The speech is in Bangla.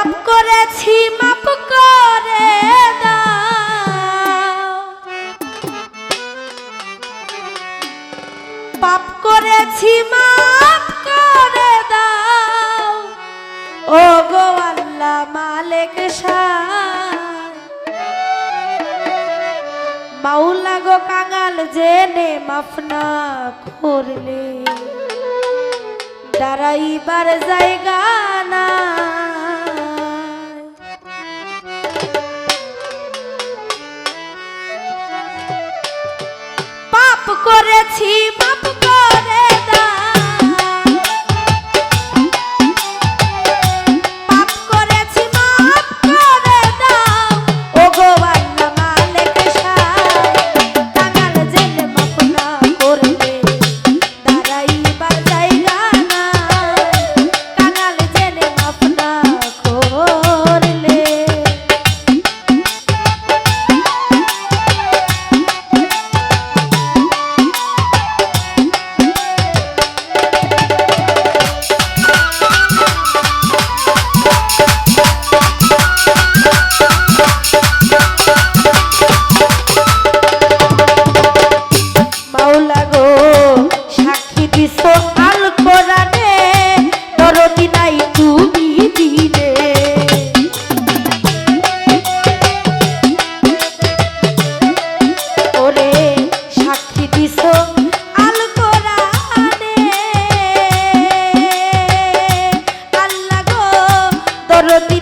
পাপ করেছি মাপ করে দাও, পাপ করেছি মাপ করে দাও ও গো আল্লাহ মালিক শাহ। মাওলা গো কাঙাল জেনে মাফ না করলে দাঁড়াইবার জায়গা না। পাপ করেছি মাপ করে দাও, পাপ করেছি মাপ করে দাও ও গো আল্লাহ মালিক শাহ। কাঙাল জেনে মাফ না করলে দাঁড়াইবার জায়গা না, কাঙাল জেনে মাফ না করলে। মাওলা গো সাক্ষী দিছো আল কোরআনে, দরদি নাই তুমি দিলে। ওরে সাক্ষী দিছো আল কোরআনে, আল্লাহ গো দরদি